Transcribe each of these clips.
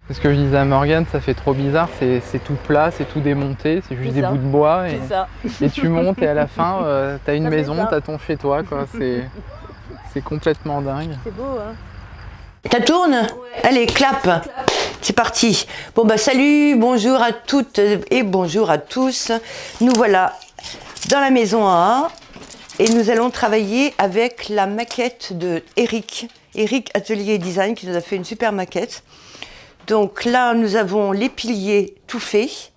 C'est ce que je disais à Morgane, ça fait trop bizarre, c'est tout plat, c'est tout démonté, c'est juste des bouts de bois et tu montes et à la fin t'as une maison, t'as ton chez toi quoi, c'est complètement dingue. C'est beau hein. Ça tourne? Ouais. Allez, clap. C'est parti. Bon bah salut, bonjour à toutes et bonjour à tous. Nous voilà dans la maison A et nous allons travailler avec la maquette de Eric Atelier Design qui nous a fait une super maquette. Donc là, nous avons les piliers tout faits.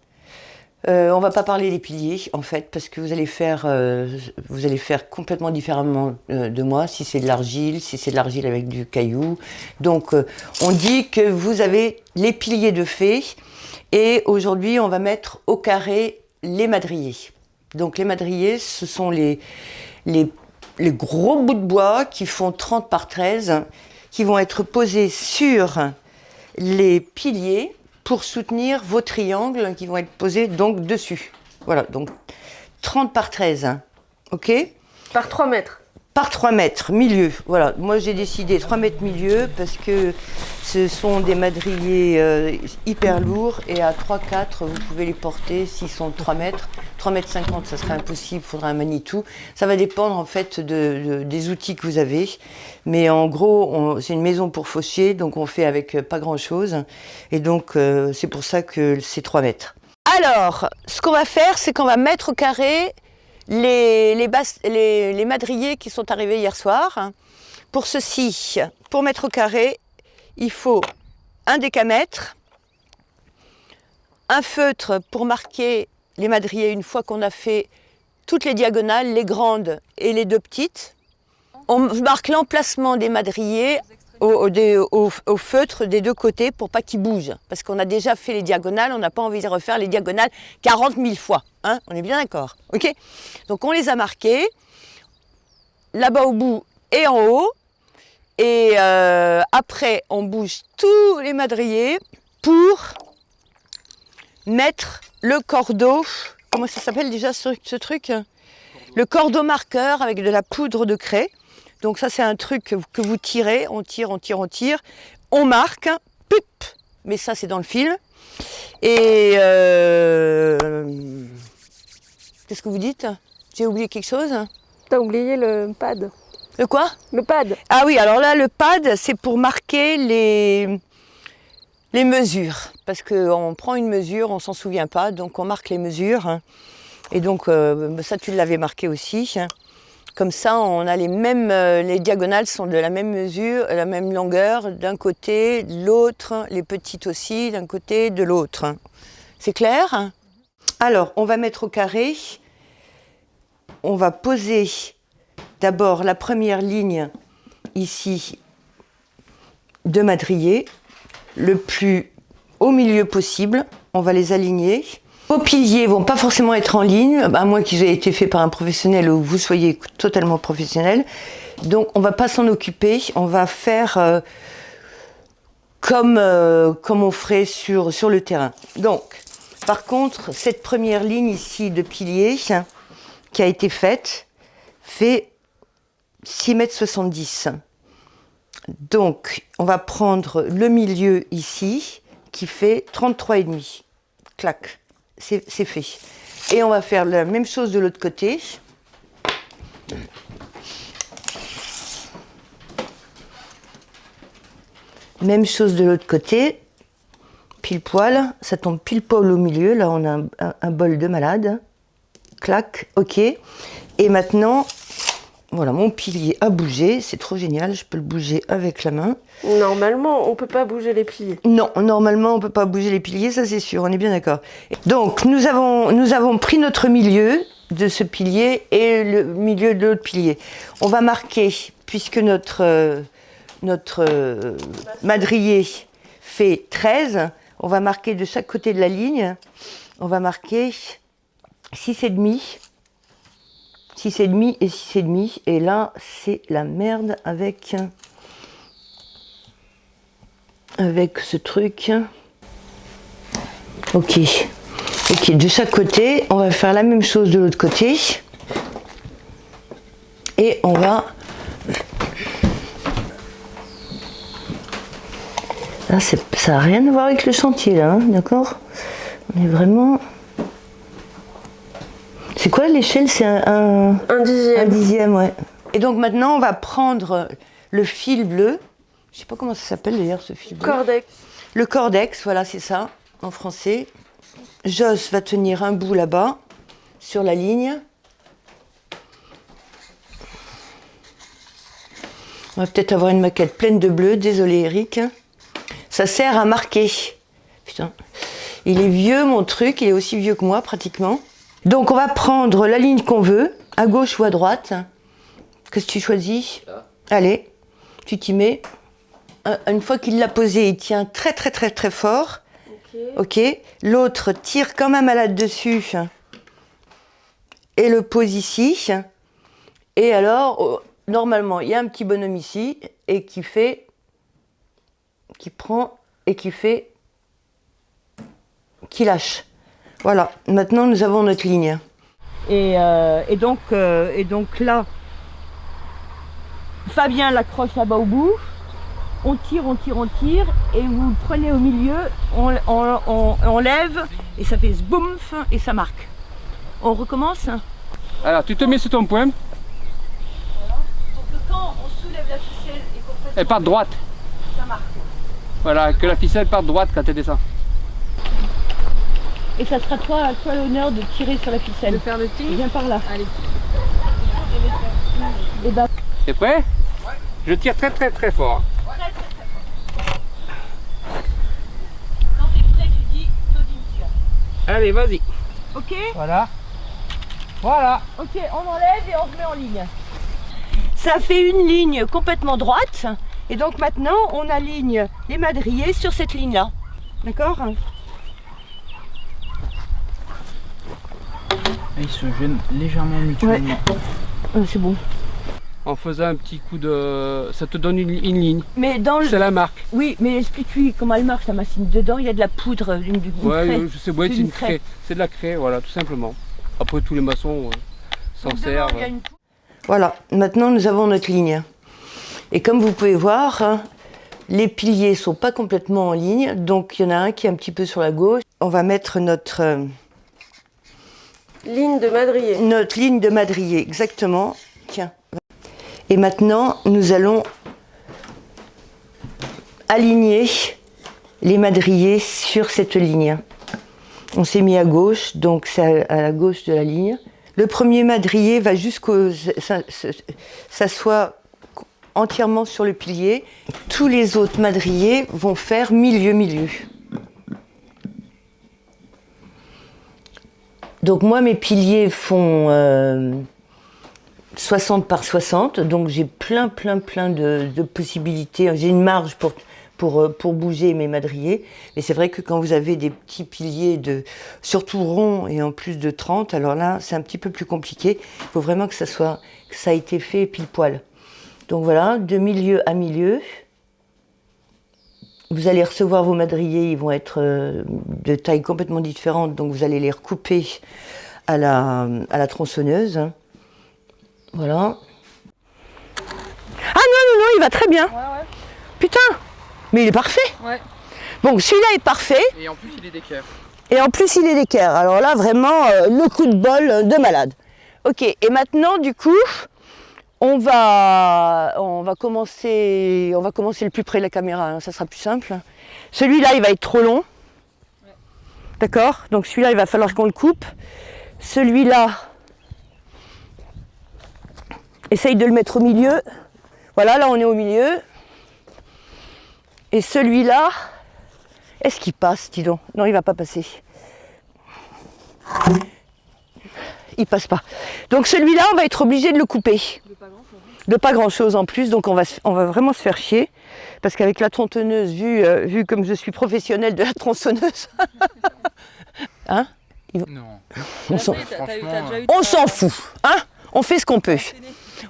On va pas parler des piliers en fait parce que vous allez faire complètement différemment de moi si c'est de l'argile avec du caillou. Donc on dit que vous avez les piliers de faits et aujourd'hui on va mettre au carré les madriers. Donc les madriers ce sont les gros bouts de bois qui font 30 par 13 qui vont être posés sur les piliers pour soutenir vos triangles qui vont être posés donc dessus. Voilà, donc 30 par 13, hein. Ok? Par 3 mètres. Par 3 mètres, milieu. Voilà, moi j'ai décidé 3 mètres milieu parce que ce sont des madriers hyper lourds et à 3-4 vous pouvez les porter s'ils sont 3 mètres. 3 mètres 50 ça serait impossible, il faudra un Manitou. Ça va dépendre en fait des outils que vous avez. Mais en gros, c'est une maison pour fauchier, donc on fait avec pas grand chose. Et donc c'est pour ça que c'est 3 mètres. Alors, ce qu'on va faire, c'est qu'on va mettre au carré les madriers qui sont arrivés hier soir. Pour ceci, pour mettre au carré, il faut un décamètre, un feutre pour marquer les madriers une fois qu'on a fait toutes les diagonales, les grandes et les deux petites. On marque l'emplacement des madriers au feutre des deux côtés pour pas qu'ils bougent. Parce qu'on a déjà fait les diagonales, on n'a pas envie de refaire les diagonales 40 000 fois. Hein, on est bien d'accord, ok? Donc on les a marqués, là-bas au bout et en haut. Et après, on bouge tous les madriers pour mettre le cordeau. Comment ça s'appelle déjà ce truc? Le cordeau marqueur avec de la poudre de craie. Donc ça c'est un truc que vous tirez, on tire, on marque, pip, mais ça c'est dans le fil. Et qu'est-ce que vous dites? J'ai oublié quelque chose? T'as oublié le pad. Le quoi? Le pad. Ah oui, alors là le pad c'est pour marquer les mesures. Parce qu'on prend une mesure, on s'en souvient pas, donc on marque les mesures. Et donc ça tu l'avais marqué aussi. Comme ça, on a les mêmes, les diagonales sont de la même mesure, la même longueur d'un côté, de l'autre, les petites aussi d'un côté, de l'autre. C'est clair? Alors, on va mettre au carré, on va poser d'abord la première ligne ici de madrier, le plus au milieu possible, on va les aligner. Vos piliers vont pas forcément être en ligne, à moins qu'ils aient été faits par un professionnel ou vous soyez totalement professionnel. Donc on va pas s'en occuper, on va faire comme on ferait sur le terrain. Donc, par contre, cette première ligne ici de pilier qui a été faite fait 6,70 m. Donc, on va prendre le milieu ici qui fait 33,5 m. Clac. C'est fait. Et on va faire la même chose de l'autre côté. Même chose de l'autre côté. Pile poil. Ça tombe pile poil au milieu. Là, on a un bol de malade. Clac. OK. Et maintenant, voilà, mon pilier a bougé. C'est trop génial. Je peux le bouger avec la main. Normalement, on ne peut pas bouger les piliers. Non, normalement, on ne peut pas bouger les piliers, ça c'est sûr, on est bien d'accord. Donc, nous avons pris notre milieu de ce pilier et le milieu de l'autre pilier. On va marquer, puisque notre madrier fait 13, on va marquer de chaque côté de la ligne, on va marquer 6,5, 6,5 et 6,5. Et là, c'est la merde avec ce truc. Ok, de chaque côté, on va faire la même chose de l'autre côté. Et on va Là, ça n'a rien à voir avec le chantier, là, hein, d'accord? On est vraiment... C'est quoi l'échelle? C'est un dixième. Un dixième, ouais. Et donc maintenant, on va prendre le fil bleu. Je sais pas comment ça s'appelle d'ailleurs, ce fil bleu. Cordex. Le cordex, voilà, c'est ça, en français. Joss va tenir un bout là-bas, sur la ligne. On va peut-être avoir une maquette pleine de bleu, désolé Eric. Ça sert à marquer. Putain, il est vieux mon truc, il est aussi vieux que moi pratiquement. Donc on va prendre la ligne qu'on veut, à gauche ou à droite. Qu'est-ce que tu choisis? Allez, tu t'y mets. Une fois qu'il l'a posé, il tient très très très très fort. Ok. L'autre tire quand même à là-dessus et le pose ici. Et alors, normalement, il y a un petit bonhomme ici et qui prend et qui lâche. Voilà, maintenant nous avons notre ligne. Et donc là, Fabien l'accroche là-bas au bout. On tire, et vous le prenez au milieu, on lève, et ça fait zboumf, et ça marque. On recommence. Alors, tu te mets sur ton point. Voilà. Pour que quand on soulève la ficelle et qu'on fasse... Elle part droite. Ça marque. Voilà, que la ficelle parte droite quand elle descend. Et ça sera toi l'honneur de tirer sur la ficelle. De faire le ping. Viens par là. Allez. Et ben... T'es prêt? Ouais. Je tire très très très fort. Quand t'es prêt, tu dis Claudine tire. Allez, vas-y. Ok? Voilà. Voilà. Ok, on enlève et on remet en ligne. Ça fait une ligne complètement droite. Et donc maintenant, on aligne les madriers sur cette ligne-là. D'accord? Ils se gênent légèrement mutuellement. Ouais. C'est bon. En faisant un petit coup de... Ça te donne une ligne. Mais dans le... C'est la marque. Oui, mais explique-lui comment elle marche, la machine. Dedans, il y a de la poudre, une Ouais, craie. je sais, ouais, c'est une craie. C'est de la craie, voilà, tout simplement. Après, tous les maçons s'en servent. Voilà, maintenant nous avons notre ligne. Et comme vous pouvez voir, les piliers ne sont pas complètement en ligne. Donc, il y en a un qui est un petit peu sur la gauche. On va mettre notre... ligne de madrier. Notre ligne de madrier, exactement. Tiens. Et maintenant, nous allons aligner les madriers sur cette ligne. On s'est mis à gauche, donc c'est à la gauche de la ligne. Le premier madrier va jusqu'au... s'assoit entièrement sur le pilier. Tous les autres madriers vont faire milieu-milieu. Donc moi, mes piliers font 60 par 60, donc j'ai plein de possibilités. J'ai une marge pour bouger mes madriers, mais c'est vrai que quand vous avez des petits piliers, surtout ronds et en plus de 30, alors là, c'est un petit peu plus compliqué. Il faut vraiment que ça ait été fait pile poil. Donc voilà, de milieu à milieu. Vous allez recevoir vos madriers, ils vont être de taille complètement différente, donc vous allez les recouper à la tronçonneuse. Voilà. Ah non, il va très bien. Ouais. Putain, mais il est parfait. Ouais. Donc celui-là est parfait. Et en plus, il est d'équerre. Et en plus, il est d'équerre. Alors là, vraiment, le coup de bol de malade. Ok, et maintenant, du coup, on va commencer le plus près de la caméra, hein, ça sera plus simple. Celui-là, il va être trop long. Ouais. D'accord? Donc celui-là, il va falloir qu'on le coupe. Celui-là, essaye de le mettre au milieu. Voilà, là on est au milieu. Et celui-là, est-ce qu'il passe, dis donc? Non, il ne va pas passer. Il passe pas. Donc celui-là, on va être obligé de le couper. De pas grand-chose en plus, donc on va vraiment se faire chier. Parce qu'avec la tronçonneuse, vu comme je suis professionnelle de la tronçonneuse, hein? Non. On s'en fout, hein? On fait ce qu'on peut.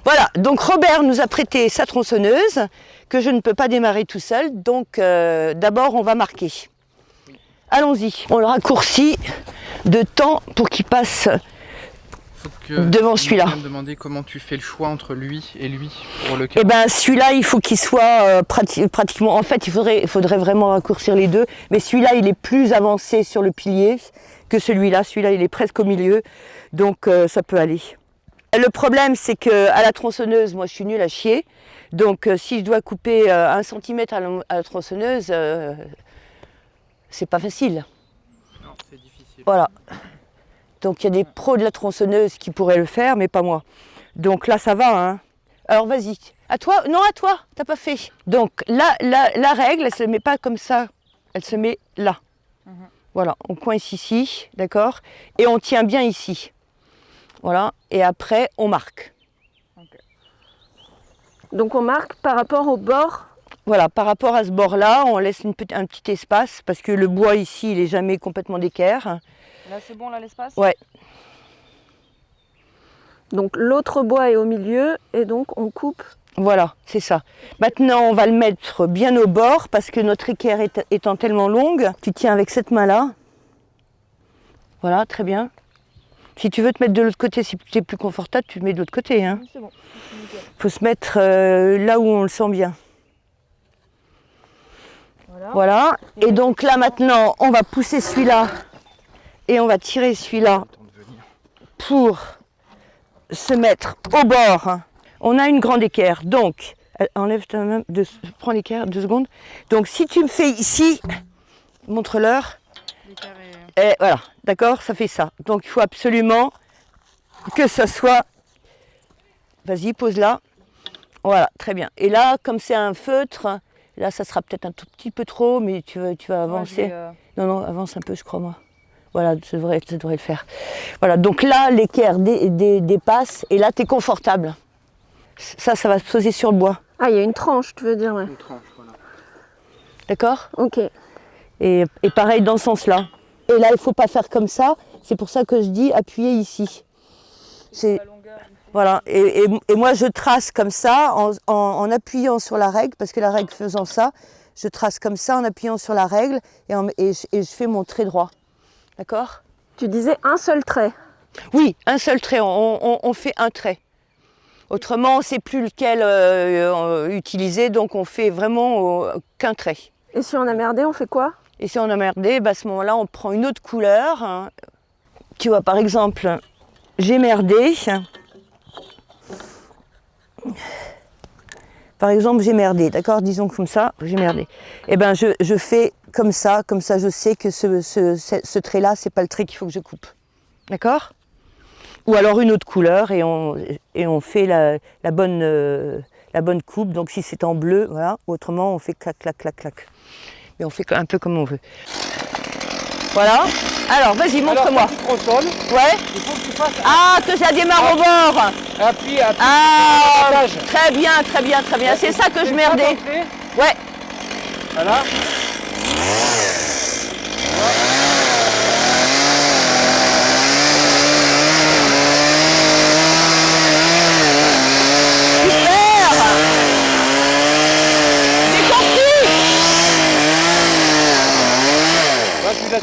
Voilà, donc Robert nous a prêté sa tronçonneuse, que je ne peux pas démarrer tout seul, donc d'abord on va marquer. Allons-y, on le raccourcit de temps pour qu'il passe devant celui-là. Je me demander comment tu fais le choix entre lui et lui pour le Eh ben celui-là, il faut qu'il soit pratiquement. En fait, il faudrait vraiment raccourcir les deux. Mais celui-là, il est plus avancé sur le pilier que celui-là. Celui-là, il est presque au milieu, donc ça peut aller. Le problème, c'est que à la tronçonneuse, moi, je suis nulle à chier. Donc, si je dois couper 1 centimètre à la tronçonneuse, c'est pas facile. Non, c'est difficile. Voilà. Donc il y a des pros de la tronçonneuse qui pourraient le faire, mais pas moi. Donc là, ça va, hein. Alors vas-y. À toi? Non, à toi. T'as pas fait. Donc là, la règle, elle se met pas comme ça. Elle se met là. Voilà, on coince ici, d'accord? Et on tient bien ici. Voilà. Et après, on marque. Donc on marque par rapport au bord. Voilà, par rapport à ce bord-là, on laisse un petit espace parce que le bois ici, il est jamais complètement d'équerre. Là, c'est bon, là, l'espace? Ouais. Donc l'autre bois est au milieu et donc on coupe. Voilà, c'est ça. Maintenant, on va le mettre bien au bord parce que notre équerre étant tellement longue, tu tiens avec cette main-là. Voilà, très bien. Si tu veux te mettre de l'autre côté, si tu es plus confortable, tu te mets de l'autre côté. Hein. Oui, c'est bon. Faut se mettre là où on le sent bien. Voilà. Et donc là, maintenant, on va pousser celui-là et on va tirer celui-là pour se mettre au bord. On a une grande équerre, donc enlève ta main, prends l'équerre 2 secondes. Donc si tu me fais ici, montre-leur. Et voilà, d'accord, ça fait ça. Donc il faut absolument que ça soit. Vas-y, pose là. Voilà, très bien. Et là, comme c'est un feutre, là ça sera peut-être un tout petit peu trop, mais tu vas avancer. Non, avance un peu, je crois moi. Voilà, ça devrait le faire. Voilà, donc là, l'équerre dépasse et là, tu es confortable. Ça va se poser sur le bois. Ah, il y a une tranche, tu veux dire, ouais. Une tranche, voilà. D'accord? Ok. Et pareil dans ce sens-là. Et là, il ne faut pas faire comme ça. C'est pour ça que je dis appuyer ici. Voilà. Et moi, je trace comme ça en appuyant sur la règle, parce que la règle faisant ça, je trace comme ça en appuyant sur la règle et je fais mon trait droit. D'accord? Tu disais un seul trait. Oui, un seul trait, on fait un trait. Autrement, on ne sait plus lequel utiliser, donc on fait vraiment qu'un trait. Et si on a merdé, on fait quoi? Et si on a merdé, à ce moment-là, on prend une autre couleur. Hein. Tu vois, par exemple, j'ai merdé. Par exemple, j'ai merdé, d'accord? Disons comme ça, j'ai merdé. Eh bien, je fais comme ça je sais que ce trait-là, c'est pas le trait qu'il faut que je coupe. D'accord? Ou alors une autre couleur et on fait la bonne coupe. Donc si c'est en bleu, voilà. Autrement, on fait clac, clac, clac, clac. Mais on fait un peu comme on veut. Voilà. Alors, vas-y, montre-moi. Ouais. Il faut que tu fasses. Ah, que ça démarre au bord. Appuie. Ah, très bien. C'est ça que je merdais. Ouais. Voilà.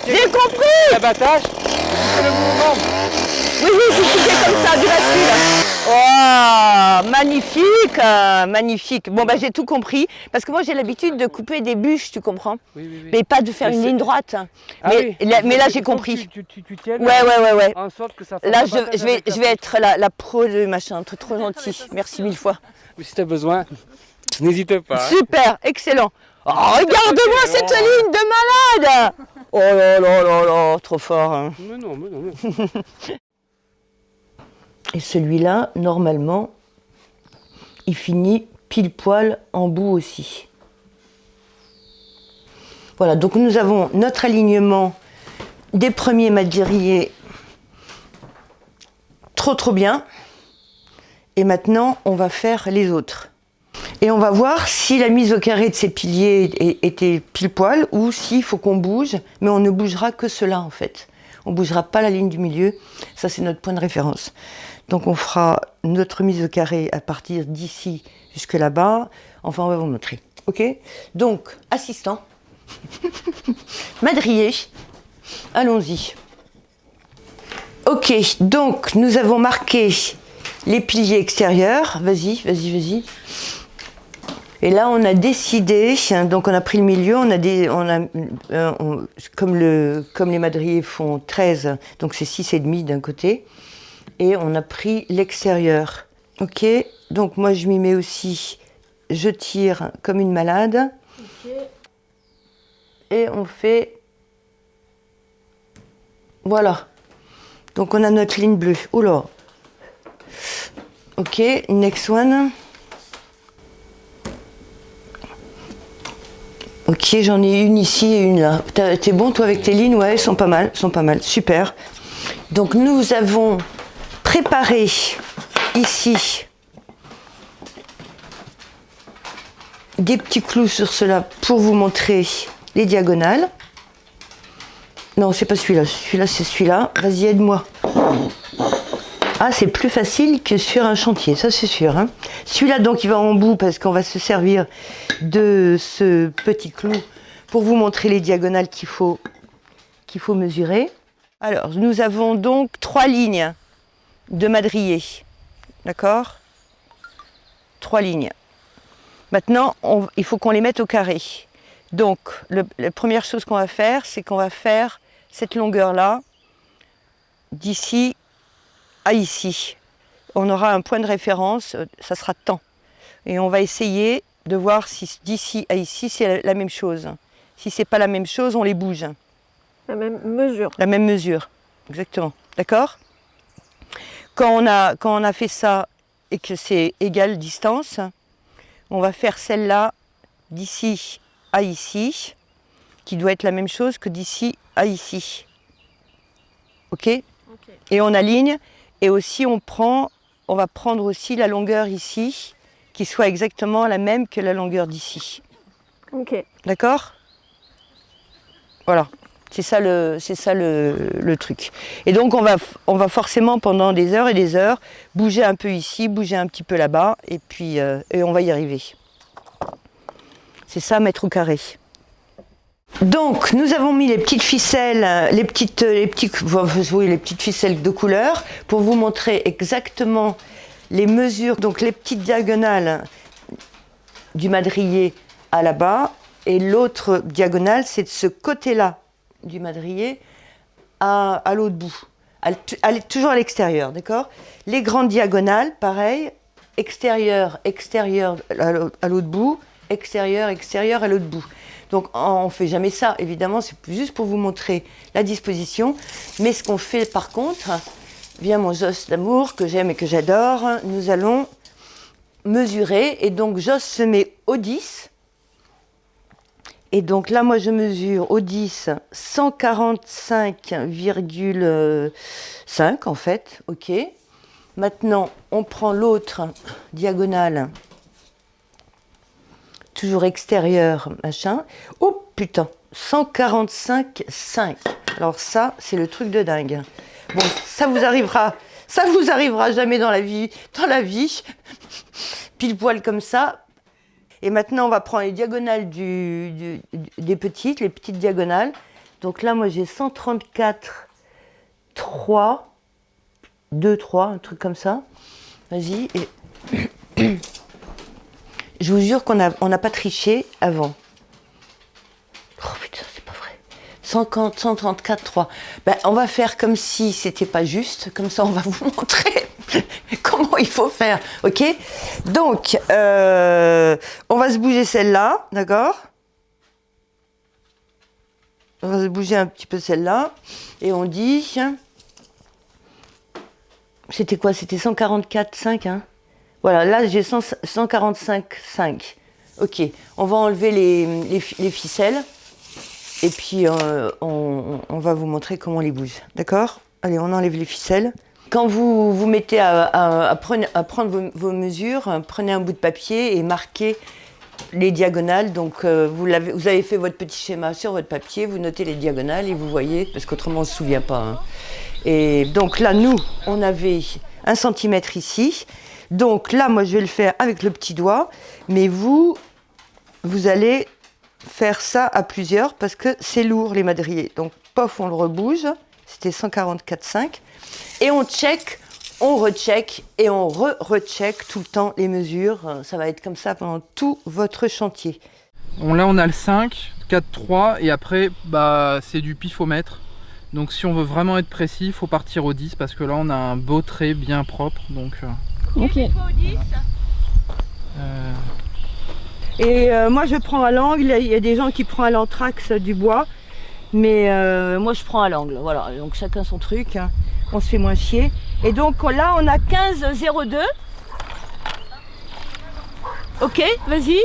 J'ai compris. L'abattage, c'est le mouvement. Oui, c'est coupé comme ça, du bascule. Oh, magnifique. Bon, j'ai tout compris. Parce que moi, j'ai l'habitude de couper des bûches, tu comprends? Oui. Mais pas de faire une ligne droite. Ah mais là, j'ai compris. Tu tiennes Ouais. en sorte que ça fasse Là, je vais être la pro de machin. Trop gentil. Merci 1000 fois. Si tu as besoin, n'hésite pas. Super, excellent. Oh, regarde-moi cette ligne de malade. Oh là, trop fort. Hein. Mais non. Et celui-là, normalement, il finit pile poil en bout aussi. Voilà, donc nous avons notre alignement des premiers madriers trop bien. Et maintenant, on va faire les autres. Et on va voir si la mise au carré de ces piliers était pile poil ou s'il faut qu'on bouge, mais on ne bougera que cela en fait. On ne bougera pas la ligne du milieu, ça c'est notre point de référence. Donc on fera notre mise au carré à partir d'ici jusque là-bas. Enfin, on va vous montrer. Ok? Donc, assistant, madrier, allons-y. Ok, Ok, donc nous avons marqué les piliers extérieurs. Vas-y. Et là, on a décidé, donc on a pris le milieu, comme les madriers font 13, donc c'est 6,5 d'un côté, et on a pris l'extérieur. Ok, donc moi je m'y mets aussi, je tire comme une malade, et on fait, voilà. Donc on a notre ligne bleue. Oula. Ok, next one. Ok, j'en ai une ici et une là. T'es bon toi avec tes lignes? Ouais, elles sont pas mal, super. Donc nous avons préparé ici des petits clous sur cela pour vous montrer les diagonales. Non, c'est pas celui-là, c'est celui-là. Vas-y, aide-moi. Ah, c'est plus facile que sur un chantier, ça c'est sûr. Hein. Celui-là, donc, il va en bout parce qu'on va se servir de ce petit clou pour vous montrer les diagonales qu'il faut mesurer. Alors, nous avons donc 3 lignes de madrier. D'accord? 3 lignes. Maintenant, il faut qu'on les mette au carré. Donc, la première chose qu'on va faire, c'est qu'on va faire cette longueur-là d'ici à ici. On aura un point de référence, ça sera temps. Et on va essayer de voir si d'ici à ici, c'est la même chose. Si c'est pas la même chose, on les bouge. La même mesure. La même mesure, exactement. D'accord? Quand on a fait ça et que c'est égale distance, on va faire celle-là d'ici à ici, qui doit être la même chose que d'ici à ici. Ok? Et on aligne. Et aussi, on va prendre aussi la longueur ici, qui soit exactement la même que la longueur d'ici. Ok. D'accord? Voilà. C'est ça le truc. Et donc, on va forcément, pendant des heures et des heures, bouger un peu ici, bouger un petit peu là-bas, et puis et on va y arriver. C'est ça, mettre au carré. Donc, nous avons mis les petites ficelles, les petites ficelles de couleur pour vous montrer exactement les mesures, donc les petites diagonales du madrier à là-bas. Et l'autre diagonale, c'est de ce côté-là du madrier à l'autre bout. Toujours à l'extérieur, d'accord? Les grandes diagonales, pareil, extérieur, à l'autre bout, extérieur à l'autre bout. Donc on ne fait jamais ça, évidemment, c'est juste pour vous montrer la disposition. Mais ce qu'on fait par contre, via mon Joss d'amour que j'aime et que j'adore, nous allons mesurer. Et donc Joss se met au 10. Et donc là, moi je mesure au 10 145,5 en fait. Ok. Maintenant, on prend l'autre diagonale. Toujours extérieur, machin. Oh putain, 145,5. Alors ça, c'est le truc de dingue. Bon, ça vous arrivera jamais dans la vie, pile poil comme ça. Et maintenant, on va prendre les diagonales les petites diagonales. Donc là, moi, j'ai 134,3, 2, 3, un truc comme ça. Vas-y. Et je vous jure qu'on n'a pas triché avant. Oh putain, c'est pas vrai. 134,3. Ben, on va faire comme si c'était pas juste. Comme ça, on va vous montrer comment il faut faire. Ok? Donc, on va se bouger celle-là, d'accord? On va se bouger un petit peu celle-là. Et on dit... C'était quoi? C'était 144,5, hein? Voilà, là j'ai 145,5. Ok, on va enlever les ficelles et puis on va vous montrer comment on les bouge. D'accord? Allez, on enlève les ficelles. Quand vous vous mettez à prendre vos mesures, prenez un bout de papier et marquez les diagonales. Donc vous avez fait votre petit schéma sur votre papier, vous notez les diagonales et vous voyez, parce qu'autrement on ne se souvient pas. Hein. Et donc là, nous, on avait 1 cm ici. Donc là, moi, je vais le faire avec le petit doigt, mais vous allez faire ça à plusieurs parce que c'est lourd, les madriers. Donc, pof, on le rebouge, c'était 144,5. Et on check, on recheck et on recheck tout le temps les mesures. Ça va être comme ça pendant tout votre chantier. Bon, là on a le 5, 4, 3 et après bah, c'est du pifomètre. Donc si on veut vraiment être précis, il faut partir au 10 parce que là on a un beau trait bien propre. Donc, ok. Et moi je prends à l'angle, il y a des gens qui prennent à l'anthrax du bois, mais moi je prends à l'angle, voilà, donc chacun son truc, hein. On se fait moins chier. Et donc là on a 15,02. Ok, vas-y.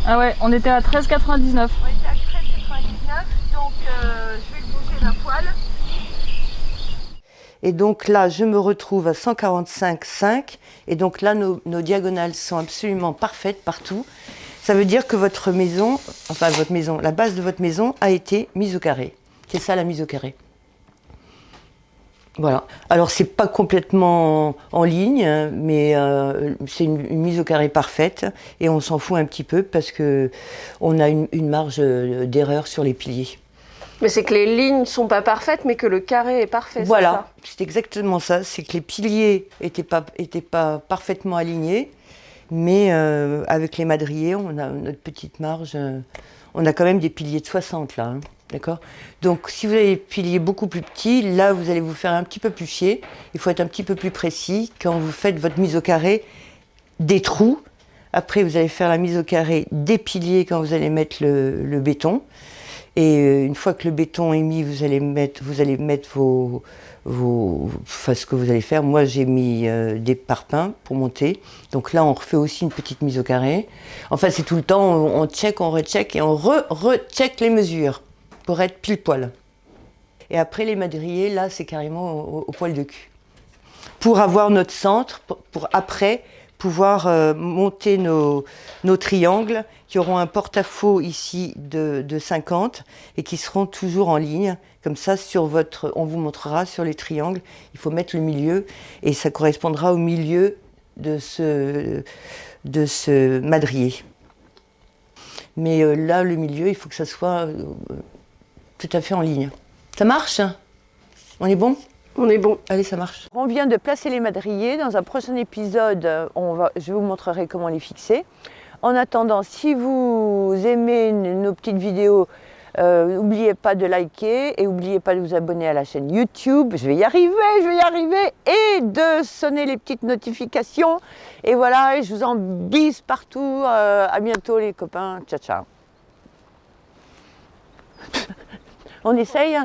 Ah ouais, on était à 13,99. On était à 13,99, donc je vais le bouger d'un poil. Et donc là, je me retrouve à 145,5. Et donc là, nos diagonales sont absolument parfaites partout. Ça veut dire que votre maison, enfin votre maison, la base de votre maison a été mise au carré. C'est ça la mise au carré. Voilà. Alors c'est pas complètement en ligne, mais c'est une mise au carré parfaite. Et on s'en fout un petit peu parce que on a une marge d'erreur sur les piliers. Mais c'est que les lignes sont pas parfaites, mais que le carré est parfait. Voilà, c'est exactement ça. C'est que les piliers étaient pas parfaitement alignés, mais avec les madriers, on a notre petite marge. On a quand même des piliers de 60 là, hein, d'accord. Donc si vous avez des piliers beaucoup plus petits, là vous allez vous faire un petit peu plus chier. Il faut être un petit peu plus précis quand vous faites votre mise au carré des trous. Après vous allez faire la mise au carré des piliers quand vous allez mettre le béton. Et une fois que le béton est mis, vous allez mettre enfin, ce que vous allez faire. Moi, j'ai mis des parpaings pour monter. Donc là, on refait aussi une petite mise au carré. Enfin, c'est tout le temps, on check, on recheck et on recheck les mesures pour être pile poil. Et après, les madriers, là, c'est carrément au poil de cul. Pour avoir notre centre, pour après pouvoir monter nos triangles qui auront un porte-à-faux ici de 50 et qui seront toujours en ligne. Comme ça, on vous montrera sur les triangles, il faut mettre le milieu et ça correspondra au milieu de ce madrier. Mais là, le milieu, il faut que ça soit tout à fait en ligne. Ça marche? On est bon? On est bon. Allez, ça marche. On vient de placer les madriers. Dans un prochain épisode, je vous montrerai comment les fixer. En attendant, si vous aimez nos petites vidéos, n'oubliez pas de liker et n'oubliez pas de vous abonner à la chaîne YouTube. Je vais y arriver. Et de sonner les petites notifications. Et voilà, je vous en bise partout. À bientôt les copains. Ciao, ciao. On essaye?